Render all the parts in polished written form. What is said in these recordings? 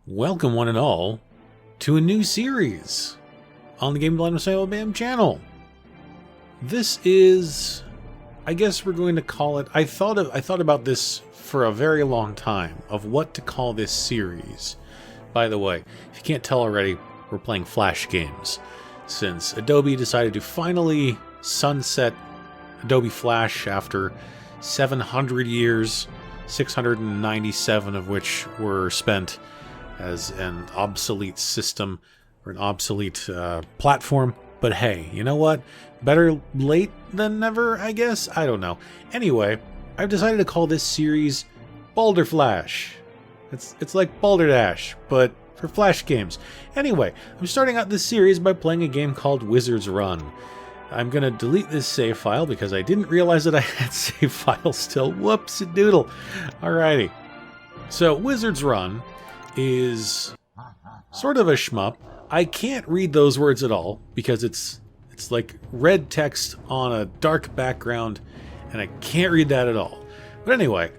Welcome one and all to a new series on the Game Blind with SammoBam channel. This is, I guess we're going to call it, I thought about this for a very long time of what to call this series. By the way, if you can't tell already, we're playing Flash games since Adobe decided to finally sunset Adobe Flash after 700 years, 697 of which were spent as an obsolete system or an obsolete platform. But hey, you know what? Better late than never, I guess? I don't know. Anyway, I've decided to call this series BalderFlash. It's like Balderdash, but for Flash games. Anyway, I'm starting out this series by playing a game called Wizard's Run. I'm going to delete this save file because I didn't realize that I had save files still. Whoops-a-doodle. Alrighty. So, Wizard's Run is sort of a shmup. I can't read those words at all because it's like red text on a dark background and I can't read that at all. But anyway,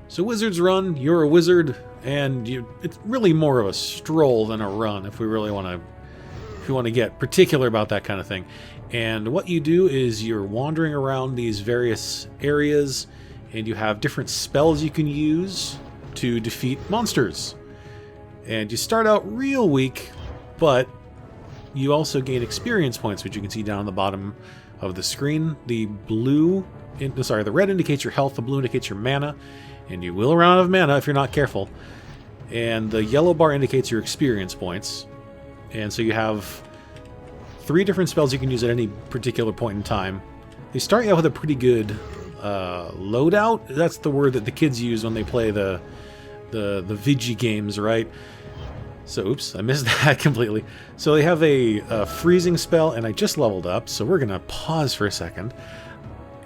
so Wizard's Run, you're a wizard and it's really more of a stroll than a run if we really want to get particular about that kind of thing. And what you do is you're wandering around these various areas and you have different spells you can use to defeat monsters. And you start out real weak, but you also gain experience points, which you can see down on the bottom of the screen. The red indicates your health, the blue indicates your mana, and you will run out of mana if you're not careful. And the yellow bar indicates your experience points. And so you have 3 different spells you can use at any particular point in time. They start you out with a pretty good loadout. That's the word that the kids use when they play the Vigi games, right? So, oops, I missed that completely. So they have a freezing spell, and I just leveled up, so we're going to pause for a second.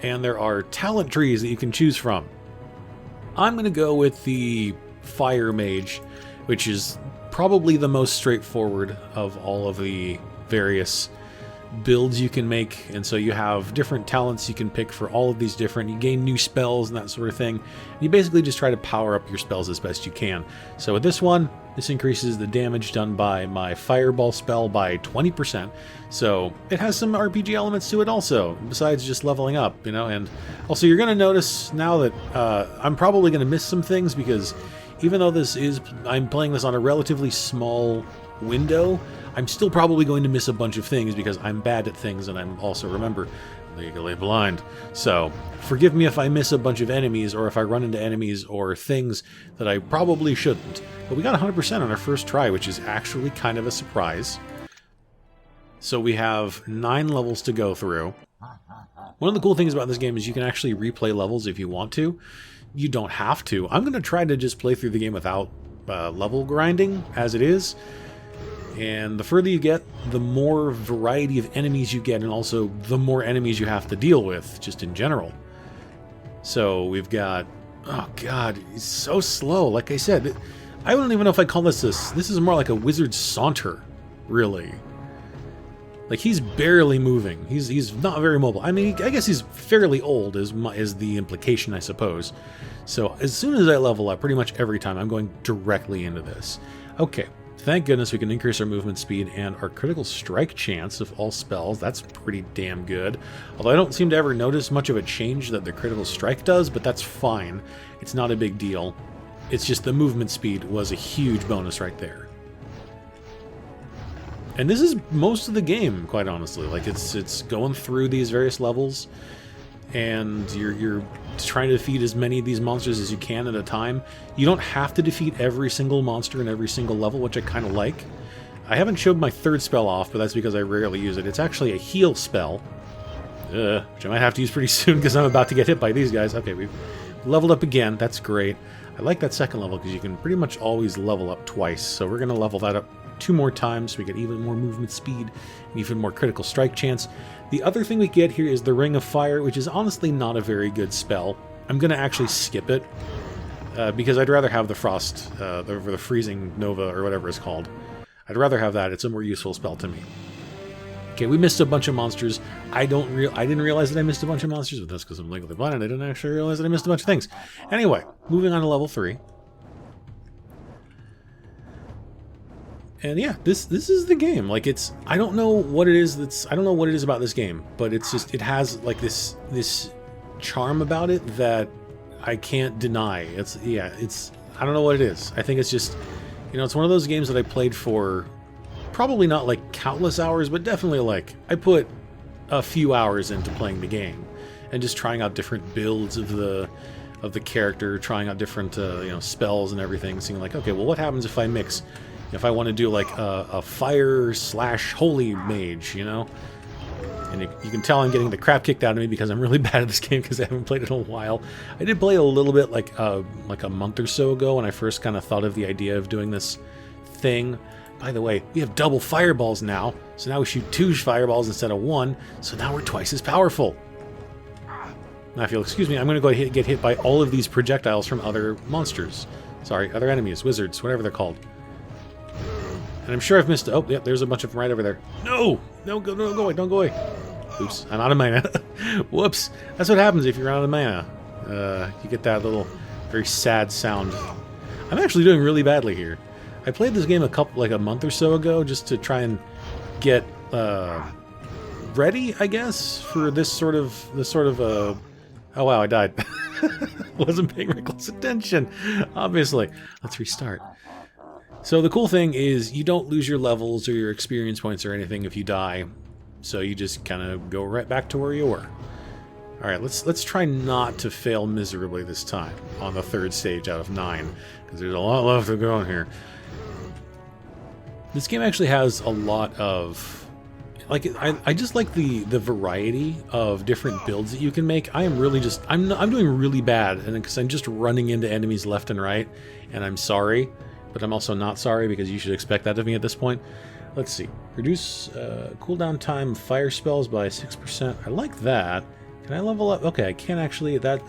And there are talent trees that you can choose from. I'm going to go with the Fire Mage, which is probably the most straightforward of all of the various builds you can make. And so you have different talents you can pick for all of these different, you gain new spells and that sort of thing. You basically just try to power up your spells as best you can. So with this one, this increases the damage done by my fireball spell by 20%. So it has some RPG elements to it also, besides just leveling up, you know. And also you're going to notice now that I'm probably going to miss some things because even though I'm playing this on a relatively small window, I'm still probably going to miss a bunch of things because I'm bad at things and I'm also, remember, legally blind. So forgive me if I miss a bunch of enemies or if I run into enemies or things that I probably shouldn't. But we got 100% on our first try, which is actually kind of a surprise. So we have 9 levels to go through. One of the cool things about this game is you can actually replay levels if you want to. You don't have to. I'm going to try to just play through the game without level grinding as it is. And the further you get, the more variety of enemies you get, and also the more enemies you have to deal with, just in general. So we've got... Oh god, he's so slow. Like I said, I don't even know if I call this this is more like a wizard saunter, really. Like, he's barely moving. He's not very mobile. I mean, I guess he's fairly old, is the implication, I suppose. So as soon as I level up, pretty much every time, I'm going directly into this. Okay. Thank goodness we can increase our movement speed and our critical strike chance of all spells. That's pretty damn good. Although I don't seem to ever notice much of a change that the critical strike does, but that's fine. It's not a big deal. It's just the movement speed was a huge bonus right there. And this is most of the game, quite honestly. Like, it's going through these various levels, and you're trying to defeat as many of these monsters as you can at a time. You don't have to defeat every single monster in every single level, which I kind of like. I haven't showed my 3rd spell off, but that's because I rarely use it. It's actually a heal spell, which I might have to use pretty soon because I'm about to get hit by these guys. Okay, we've leveled up again. That's great. I like that 2nd level because you can pretty much always level up twice. So we're going to level that up 2 more times so we get even more movement speed and even more critical strike chance. The other thing we get here is the Ring of Fire, which is honestly not a very good spell. I'm going to actually skip it because I'd rather have the Frost, the Freezing Nova or whatever it's called. I'd rather have that. It's a more useful spell to me. Okay, we missed a bunch of monsters. I didn't realize that I missed a bunch of monsters, but that's because I'm legally blind and I didn't actually realize that I missed a bunch of things. Anyway, moving on to level 3. And yeah, this is the game. Like, it's, I don't know what it is I don't know what it is about this game, but it's just, it has like this charm about it that I can't deny. It's, yeah, it's, I don't know what it is. I think it's just, you know, it's one of those games that I played for probably not like countless hours, but definitely like I put a few hours into playing the game and just trying out different builds of the character, trying out different you know, spells and everything, seeing like, okay, well, what happens if I mix, if I want to do like a fire / holy mage, you know? And you can tell I'm getting the crap kicked out of me because I'm really bad at this game because I haven't played it in a while. I did play a little bit like a month or so ago when I first kind of thought of the idea of doing this thing. By the way, we have double fireballs now, so now we shoot 2 fireballs instead of 1, so now we're twice as powerful. Now, if you'll excuse me, I'm going to go ahead and get hit by all of these projectiles from other monsters. Sorry, other enemies, wizards, whatever they're called. And I'm sure I've missed... Oh, yep, there's a bunch of them right over there. No! No, go away, don't go away. Oops, I'm out of mana. Whoops. That's what happens if you're out of mana. You get that little, very sad sound. I'm actually doing really badly here. I played this game like a month or so ago just to try and get ready, I guess, for this sort of oh wow, I died. Wasn't paying very close attention, obviously. Let's restart. So the cool thing is you don't lose your levels or your experience points or anything if you die. So you just kind of go right back to where you were. All right, let's try not to fail miserably this time on the 3rd stage out of 9, because there's a lot left to go here. This game actually has a lot of, like, I just like the variety of different builds that you can make. I am really just, I'm doing really bad, and because I'm just running into enemies left and right, and I'm sorry, but I'm also not sorry because you should expect that of me at this point. Let's see, reduce cooldown time of fire spells by 6%. I like that. Can I level up? Okay, I can't actually. That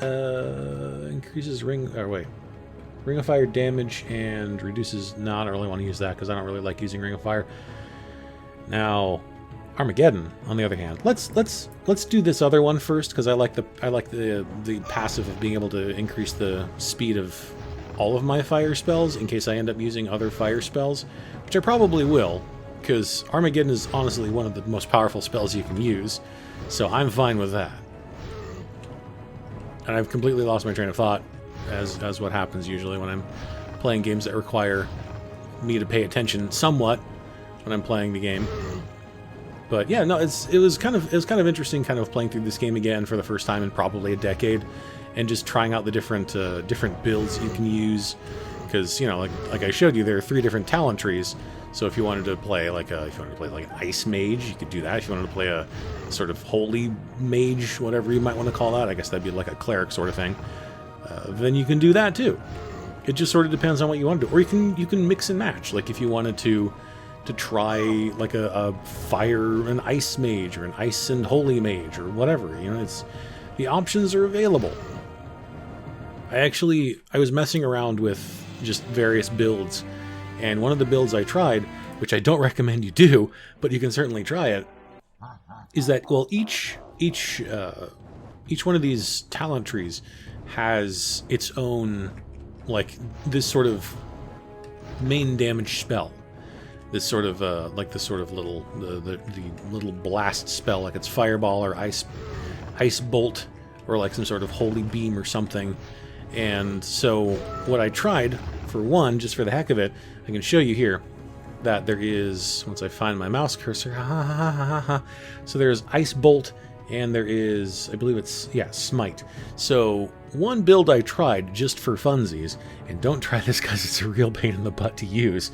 increases ring of fire damage and reduces. No, I don't really want to use that because I don't really like using ring of fire. Now, Armageddon, on the other hand, let's do this other one first because I like the passive of being able to increase the speed of all of my fire spells in case I end up using other fire spells, which I probably will, because Armageddon is honestly one of the most powerful spells you can use, so I'm fine with that. And I've completely lost my train of thought, as what happens usually when I'm playing games that require me to pay attention somewhat when I'm playing the game. But yeah, no, it was kind of interesting, kind of playing through this game again for the first time in probably a decade, and just trying out the different builds you can use. Because, you know, like I showed you, there are 3 different talent trees. So if you wanted to play like an ice mage, you could do that. If you wanted to play a sort of holy mage, whatever you might want to call that, I guess that'd be like a cleric sort of thing. Then you can do that too. It just sort of depends on what you want to do, or you can mix and match. Like if you wanted to try like a fire and ice mage, or an ice and holy mage, or whatever. You know, the options are available. I was messing around with just various builds, and one of the builds I tried, which I don't recommend you do, but you can certainly try it, is that, well, each one of these talent trees has its own, like, this sort of main damage spell. This sort of like the sort of little the little blast spell, like it's fireball or ice bolt, or like some sort of holy beam or something. And so what I tried, for one, just for the heck of it, I can show you here that there is, once I find my mouse cursor, so there's Ice Bolt, and there is, I believe it's, yeah, Smite. So one build I tried just for funsies, and don't try this because it's a real pain in the butt to use,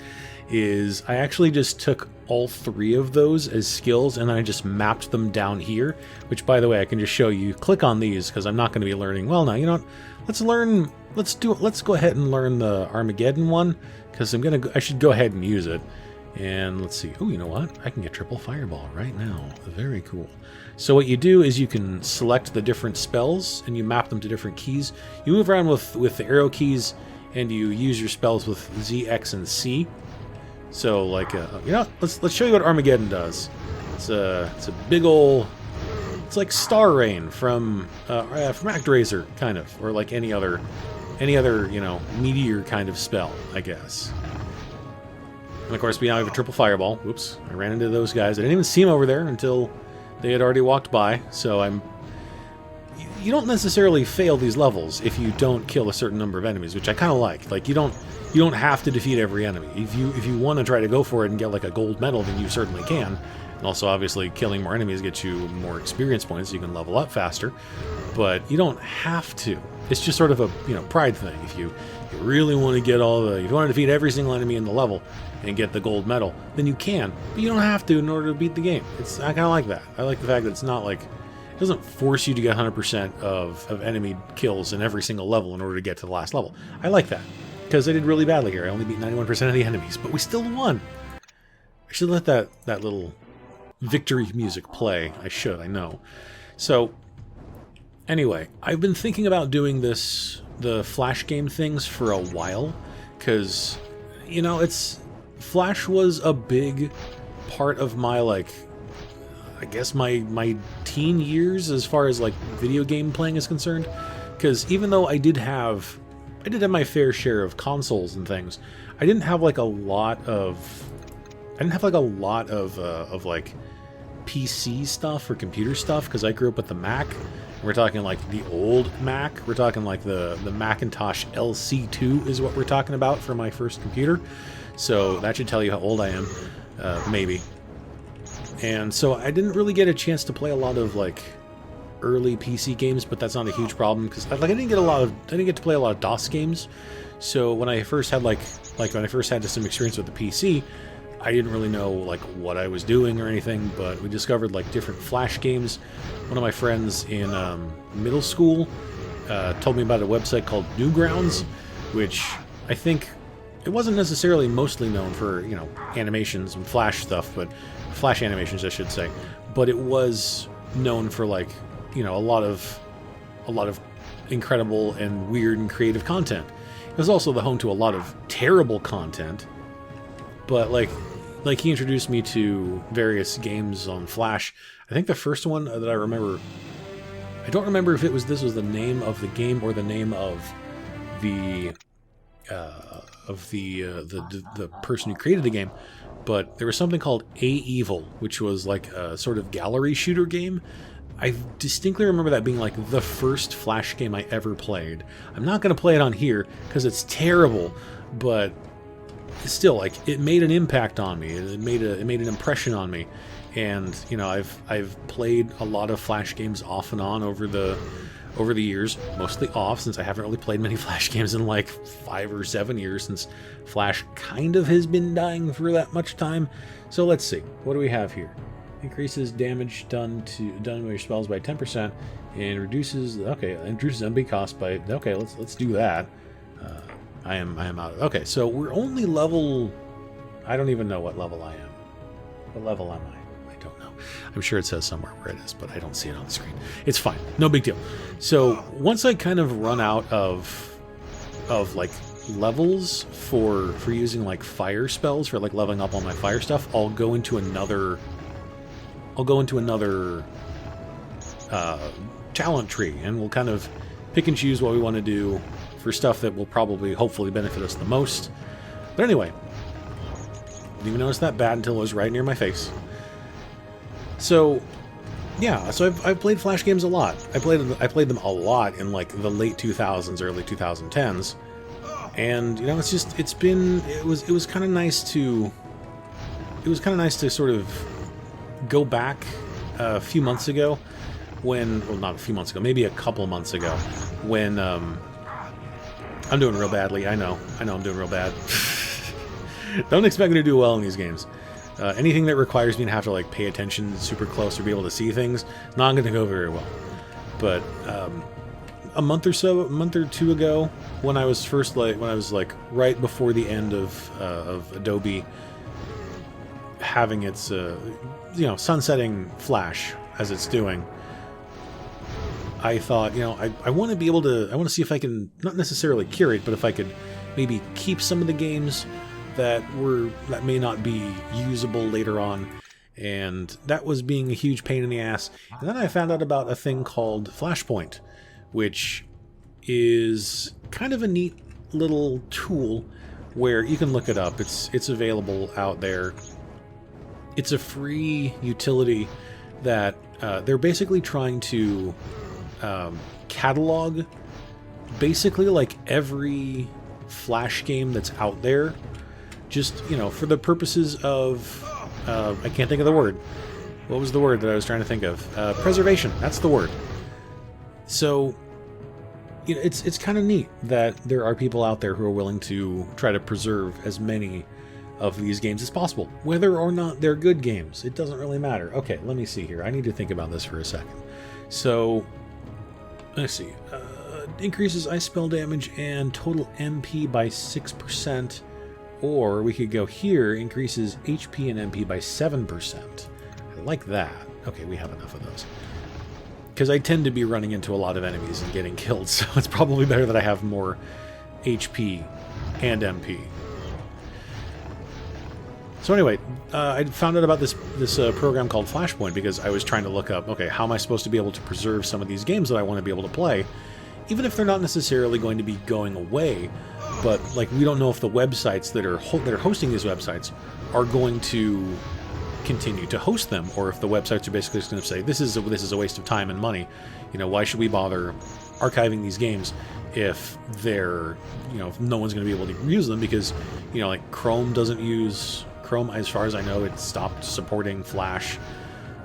is I actually just took all 3 of those as skills and I just mapped them down here, which, by the way, I can just show you. Click on these because I'm not going to be learning. Well, no, you know what? Let's go ahead and learn the Armageddon one, because I should go ahead and use it. And let's see. Oh, you know what? I can get triple fireball right now. Very cool. So what you do is you can select the different spells and you map them to different keys. You move around with the arrow keys, and you use your spells with Z, X, and C. So, like, you know, let's show you what Armageddon does. It's a big ol', it's like Star Rain from ActRaiser, kind of, or like any other, you know, meteor kind of spell, I guess. And of course, we now have a triple fireball. Whoops, I ran into those guys. I didn't even see them over there until they had already walked by. So you don't necessarily fail these levels if you don't kill a certain number of enemies, which I kind of like. Like, you don't have to defeat every enemy. If you want to try to go for it and get like a gold medal, then you certainly can. And also, obviously, killing more enemies gets you more experience points, so you can level up faster. But you don't have to. It's just sort of a pride thing. If you really want to get if you want to defeat every single enemy in the level and get the gold medal, then you can. But you don't have to in order to beat the game. I kind of like that. I like the fact that it's not like it doesn't force you to get 100% of enemy kills in every single level in order to get to the last level. I like that because I did really badly here. I only beat 91% of the enemies, but we still won. I should let that little victory music play. I should. I know. So. Anyway, I've been thinking about doing the Flash game things for a while, because, Flash was a big part of my, I guess my teen years as far as, video game playing is concerned, because even though I did have my fair share of consoles and things, I didn't have, a lot of PC stuff or computer stuff, because I grew up with the Mac. We're talking the old Mac. We're talking the Macintosh LC2 is what we're talking about for my first computer. So that should tell you how old I am, maybe. And so I didn't really get a chance to play a lot of early PC games, but that's not a huge problem because I didn't get to play a lot of DOS games. So when I first had when I first had some experience with the PC, I didn't really know what I was doing or anything, but we discovered different Flash games. One of my friends in middle school told me about a website called Newgrounds, which I think it wasn't necessarily mostly known for animations and Flash stuff, but Flash animations I should say. But it was known for a lot of incredible and weird and creative content. It was also the home to a lot of terrible content, but he introduced me to various games on Flash. I think the first one that I remember, I don't remember if this was the name of the game or the name of the person who created the game, but there was something called A-Evil, which was a sort of gallery shooter game. I distinctly remember that being the first Flash game I ever played. I'm not going to play it on here because it's terrible, but still, it made an impact on me. It made an impression on me, and I've played a lot of Flash games off and on over the years, mostly off since I haven't really played many Flash games in 5 or 7 years since Flash kind of has been dying for that much time. So let's see, what do we have here? Increases damage done with your spells by 10% and reduces MP cost by let's do that. I am out. Okay, so we're only level. I don't even know what level I am. What level am I? I don't know. I'm sure it says somewhere where it is, but I don't see it on the screen. It's fine. No big deal. So once I kind of run out of levels for using fire spells for leveling up all my fire stuff, I'll go into another talent tree, and we'll kind of pick and choose what we want to do for stuff that will hopefully benefit us the most. But anyway, didn't even notice that bat until it was right near my face. So yeah, so I've played Flash games a lot. I played them a lot in the late 2000s, early 2010s, and it was kind of nice to sort of go back a few months ago not a few months ago, maybe a couple months ago, when I'm doing real badly. I know I'm doing real bad. Don't expect me to do well in these games. Anything that requires me to have to pay attention super close or be able to see things, not going to go very well. But a month or two ago, when I was right before the end of Adobe having its sunsetting Flash as it's doing, I thought, I want to be able to, I want to see if I can, not necessarily curate, but if I could maybe keep some of the games that may not be usable later on. And that was being a huge pain in the ass. And then I found out about a thing called Flashpoint, which is kind of a neat little tool where you can look it up. It's available out there. It's a free utility that they're basically trying to catalog basically like every Flash game that's out there, just, you know, for the purposes of I can't think of the word. What was the word that I was trying to think of? Preservation. That's the word. So, you know, it's kind of neat that there are people out there who are willing to try to preserve as many of these games as possible. Whether or not they're good games, it doesn't really matter. Okay, let me see here. I need to think about this for a second. So, let's see. Increases ice spell damage and total MP by 6%. Or we could go here, increases HP and MP by 7%. I like that. Okay, we have enough of those. Because I tend to be running into a lot of enemies and getting killed, so it's probably better that I have more HP and MP. So anyway, I found out about this program called Flashpoint because I was trying to look up, okay, how am I supposed to be able to preserve some of these games that I want to be able to play, even if they're not necessarily going to be going away, but like we don't know if the websites that are hosting these websites are going to continue to host them, or if the websites are basically just going to say this is a waste of time and money. You know, why should we bother archiving these games if they're, you know, if no one's going to be able to use them because, you know, like Chrome doesn't use Chrome, as far as I know, it stopped supporting Flash,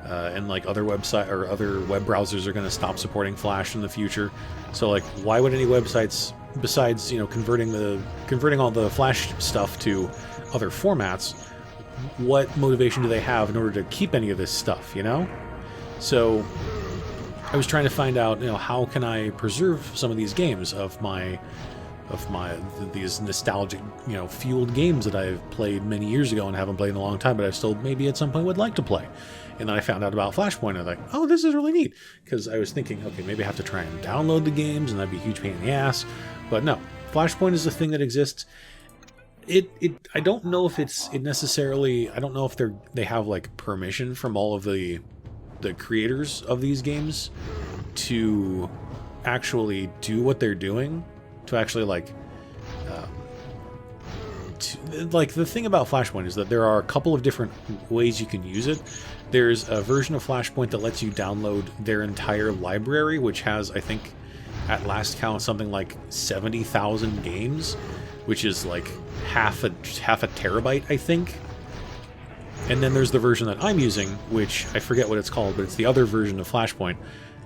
and like other website or other web browsers are going to stop supporting Flash in the future. So like, why would any websites, besides, you know, converting all the Flash stuff to other formats, what motivation do they have in order to keep any of this stuff, you know? So I was trying to find out, you know, how can I preserve some of these games of these nostalgic, you know, fueled games that I've played many years ago and haven't played in a long time, but I still maybe at some point would like to play. And then I found out about Flashpoint, and I was like, oh, this is really neat. Because I was thinking, okay, maybe I have to try and download the games, and that'd be a huge pain in the ass. But no, Flashpoint is a thing that exists. I don't know if I don't know if they have like permission from all of the creators of these games to actually do what they're doing, to actually like the thing about Flashpoint is that there are a couple of different ways you can use it. There's a version of Flashpoint that lets you download their entire library, which has, I think, at last count, something like 70,000 games, which is like half a terabyte, I think. And then there's the version that I'm using, which I forget what it's called, but it's the other version of Flashpoint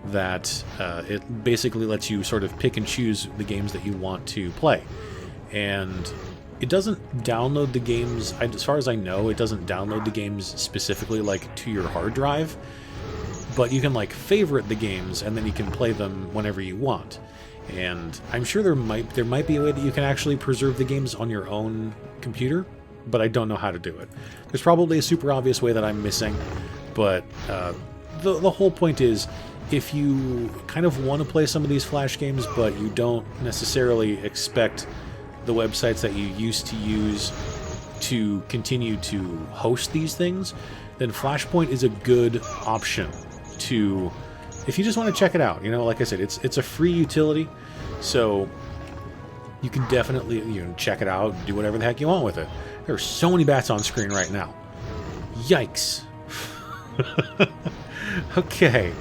that it basically lets you sort of pick and choose the games that you want to play. And it doesn't download the games, as far as I know, it doesn't download the games specifically like to your hard drive, but you can like favorite the games and then you can play them whenever you want. And I'm sure there might be a way that you can actually preserve the games on your own computer, but I don't know how to do it. There's probably a super obvious way that I'm missing, but the whole point is, if you kind of want to play some of these Flash games, but you don't necessarily expect the websites that you used to use to continue to host these things, then Flashpoint is a good option to, if you just want to check it out. You know, like I said, it's a free utility, so you can definitely, you know, check it out, do whatever the heck you want with it. There are so many bats on screen right now. Yikes. Okay.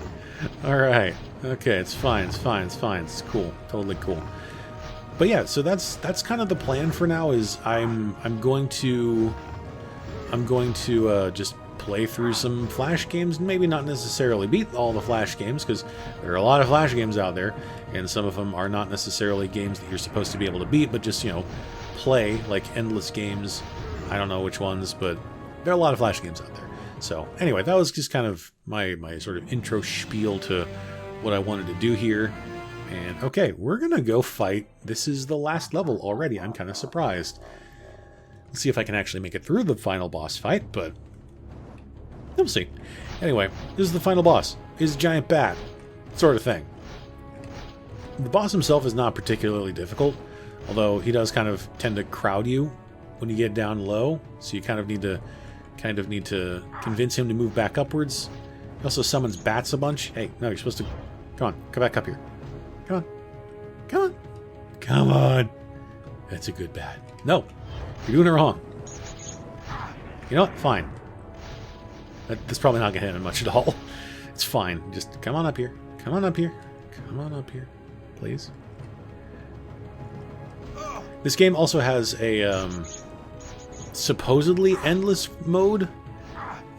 All right. Okay, it's fine. It's cool. Totally cool. But yeah, so that's kind of the plan for now. Is I'm going to just play through some Flash games. Maybe not necessarily beat all the Flash games, because there are a lot of Flash games out there, and some of them are not necessarily games that you're supposed to be able to beat, but just, you know, play like endless games. I don't know which ones, but there are a lot of Flash games out there. So anyway, that was just kind of my sort of intro spiel to what I wanted to do here. And okay, we're gonna go fight. This is the last level already. I'm kind of surprised. Let's see if I can actually make it through the final boss fight, but we'll see. Anyway, this is the final boss. He's a giant bat, sort of thing. The boss himself is not particularly difficult, although he does kind of tend to crowd you when you get down low, so you kind of need to convince him to move back upwards. He also summons bats a bunch. Hey, no, you're supposed to... Come back up here. Come on. Come on. That's a good bat. No. You're doing it wrong. You know what? Fine. That's probably not going to hit him much at all. It's fine. Just come on up here. Come on up here. Come on up here. Please. This game also has a supposedly endless mode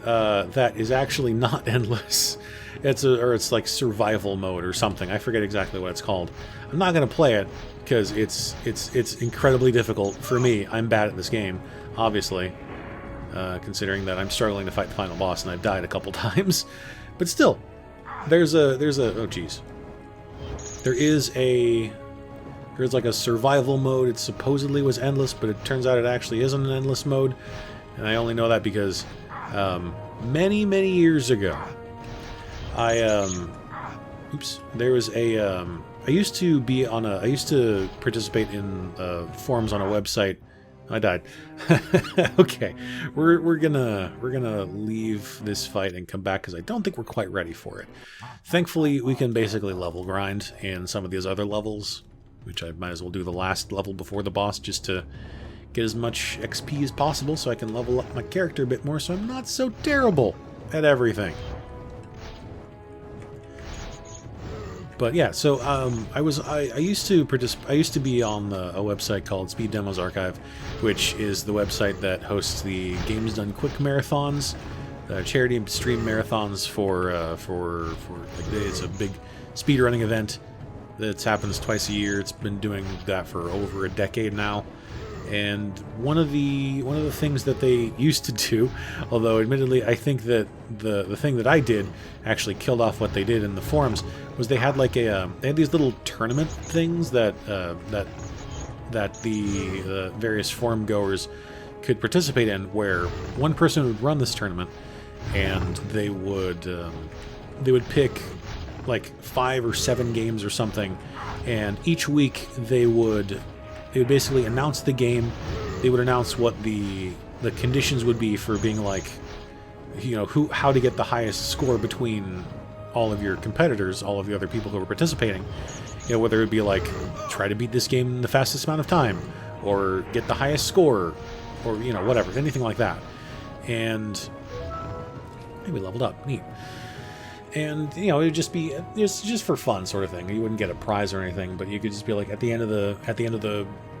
that is actually not endless. It's like survival mode or something. I forget exactly what it's called. I'm not going to play it because it's incredibly difficult for me. I'm bad at this game, obviously, considering that I'm struggling to fight the final boss and I've died a couple times. But still, there's oh jeez. There's like a survival mode. It supposedly was endless, but it turns out it actually isn't an endless mode. And I only know that because many years ago, there was a I used to participate in forums on a website. I died. Okay, we're gonna leave this fight and come back because I don't think we're quite ready for it. Thankfully, we can basically level grind in some of these other levels, which I might as well do the last level before the boss just to get as much XP as possible so I can level up my character a bit more so I'm not so terrible at everything. But yeah, so I used to be on a website called Speed Demos Archive, which is the website that hosts the Games Done Quick marathons, charity stream marathons for like it's a big speedrunning event that happens twice a year. It's been doing that for over a decade now. And one of the things that they used to do, although admittedly I think that the thing that I did actually killed off what they did in the forums, was they had like they had these little tournament things that the various forum goers could participate in, where one person would run this tournament and they would pick like 5 or 7 games or something, and each week they would basically announce the game. They would announce what the conditions would be for being like, you know, how to get the highest score between all of your competitors, all of the other people who were participating. You know, whether it would be like, try to beat this game in the fastest amount of time, or get the highest score, or, you know, whatever, anything like that. And maybe leveled up. Neat. And, you know, it would just be just for fun sort of thing. You wouldn't get a prize or anything, but you could just be like, at the end of the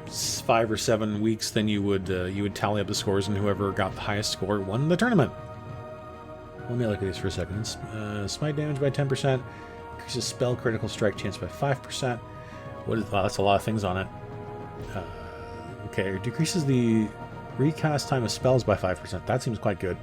5 or 7 weeks, then you would tally up the scores, and whoever got the highest score won the tournament. Let me look at these for a second. Smite damage by 10%, increases spell critical strike chance by 5%. Wow, that's a lot of things on it. Okay, decreases the recast time of spells by 5%. That seems quite good.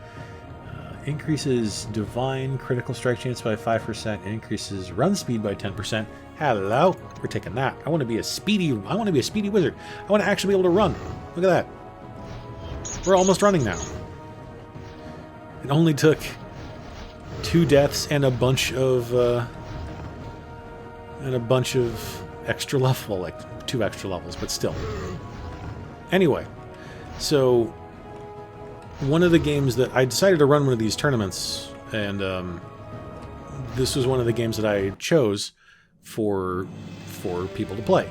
Increases divine critical strike chance by 5%. Increases run speed by 10%. Hello, we're taking that. I want to be a speedy wizard. I want to actually be able to run. Look at that. We're almost running now. It only took 2 deaths and a bunch of extra level, like 2 extra levels, but still. Anyway, so one of the games that I decided to run one of these tournaments, and this was one of the games that I chose for people to play.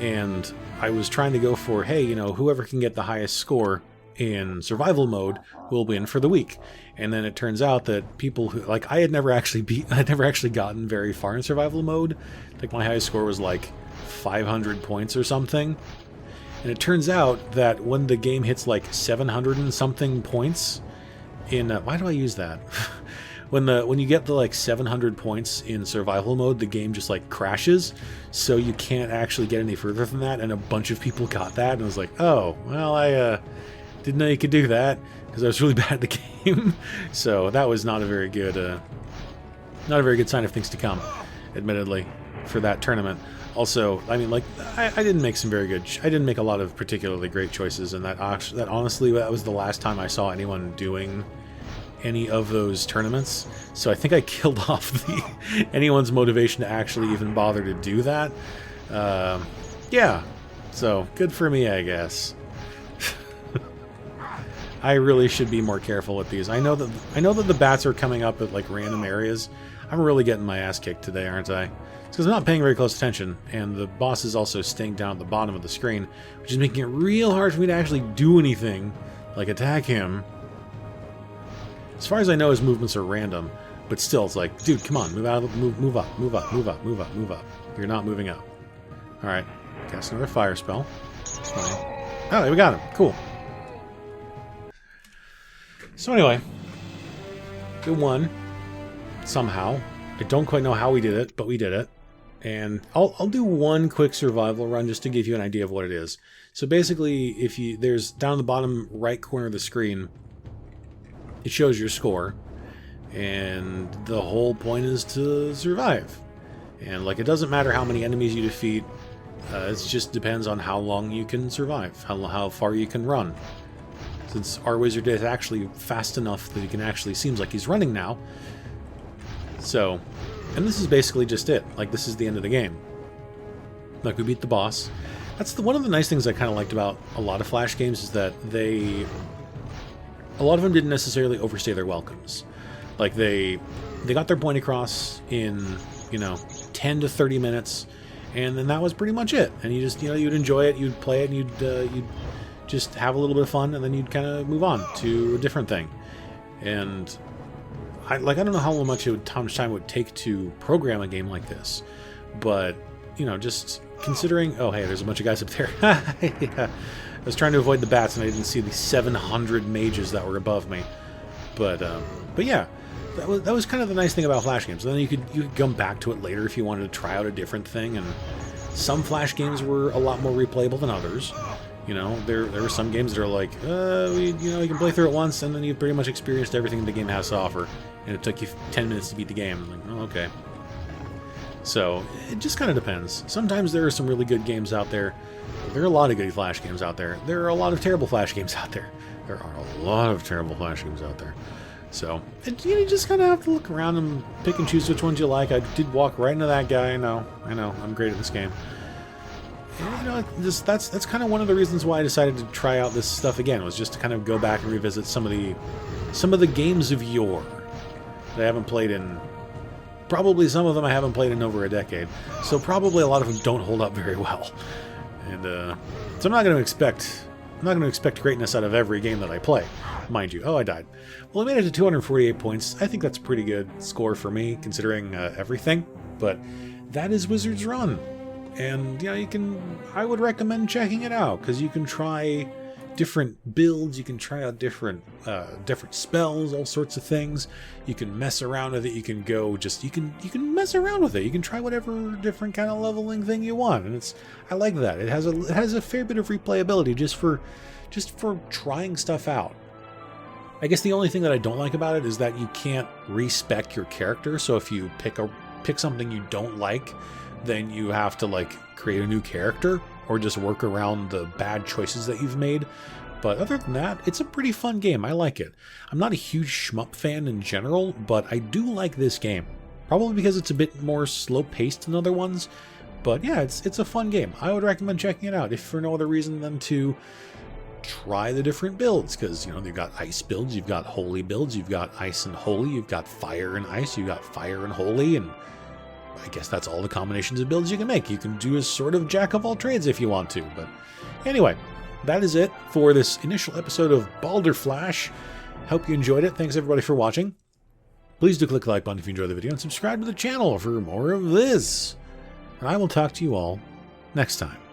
And I was trying to go for, hey, you know, whoever can get the highest score in survival mode will win for the week. And then it turns out that people who, like, I'd never actually gotten very far in survival mode. I think my highest score was like 500 points or something. And it turns out that when the game hits like 700 and something points in why do I use that? when you get the like 700 points in survival mode, the game just like crashes, so you can't actually get any further than that. And a bunch of people got that, and I was like, oh well, I didn't know you could do that, because I was really bad at the game. So that was not a very good sign of things to come, admittedly, for that tournament. Also, I mean, like, I didn't make I didn't make a lot of particularly great choices, and that honestly, that was the last time I saw anyone doing any of those tournaments. So I think I killed off anyone's motivation to actually even bother to do that. Yeah, so good for me, I guess. I really should be more careful with these. I know that the bats are coming up at like random areas. I'm really getting my ass kicked today, aren't I? because I'm not paying very close attention, and the boss is also staying down at the bottom of the screen, which is making it real hard for me to actually do anything, like attack him. As far as I know, his movements are random, but still, it's like, dude, come on, move out of the, move up, move up, move up, move up, move up. You're not moving up. All right, cast another fire spell. That's fine. Oh, we got him. Cool. So anyway, we won somehow. I don't quite know how we did it, but we did it. And I'll do one quick survival run just to give you an idea of what it is. So basically, if you there's down the bottom right corner of the screen, it shows your score, and the whole point is to survive. And like, it doesn't matter how many enemies you defeat. It just depends on how long you can survive, how far you can run. Since our wizard is actually fast enough that he can actually seems like he's running now. So. And this is basically just it. Like, this is the end of the game. Like, we beat the boss. That's one of the nice things I kind of liked about a lot of Flash games is that a lot of them didn't necessarily overstay their welcomes. Like, they got their point across in, 10 to 30 minutes, and then that was pretty much it. And you just, you'd enjoy it, you'd play it, and you'd just have a little bit of fun, and then you'd kind of move on to a different thing. And I don't know how much time it would take to program a game like this, but just considering. Oh, hey, there's a bunch of guys up there. Yeah. I was trying to avoid the bats, and I didn't see the 700 mages that were above me. But yeah, that was kind of the nice thing about Flash games. And then you could come back to it later if you wanted to try out a different thing. And some Flash games were a lot more replayable than others. There were some games that are like, you can play through it once, and then you've pretty much experienced everything the game has to offer, and it took you 10 minutes to beat the game. I'm like, oh, okay. So, it just kind of depends. Sometimes there are some really good games out there. There are a lot of good Flash games out there. There are a lot of terrible Flash games out there. There are a lot of terrible Flash games out there. So, you just kind of have to look around and pick and choose which ones you like. I did walk right into that guy. I know. I'm great at this game. And, that's kind of one of the reasons why I decided to try out this stuff again, was just to kind of go back and revisit some of the games of yore that I haven't played in. Probably some of them I haven't played in over a decade, so probably a lot of them don't hold up very well. And so I'm not going to expect greatness out of every game that I play, mind you. Oh, I died. Well, I made it to 248 points. I think that's a pretty good score for me, considering everything. But that is Wizard's Run. And, I would recommend checking it out, because you can try different builds, you can try out different spells, all sorts of things. You can mess around with it, you can mess around with it. You can try whatever different kind of leveling thing you want. And I like that. It has a fair bit of replayability just for trying stuff out. I guess the only thing that I don't like about it is that you can't respec your character. So if you pick something you don't like, then you have to create a new character or just work around the bad choices that you've made. But other than that, it's a pretty fun game. I like it. I'm not a huge shmup fan in general, but I do like this game. Probably because it's a bit more slow-paced than other ones. But yeah, it's a fun game. I would recommend checking it out, if for no other reason than to try the different builds. Because, you've got ice builds, you've got holy builds, you've got ice and holy, you've got fire and ice, you've got fire and holy, and I guess that's all the combinations of builds you can make. You can do a sort of jack of all trades if you want to. But anyway, that is it for this initial episode of BalderFlash. Hope you enjoyed it. Thanks everybody for watching. Please do click the like button if you enjoyed the video, and subscribe to the channel for more of this. And I will talk to you all next time.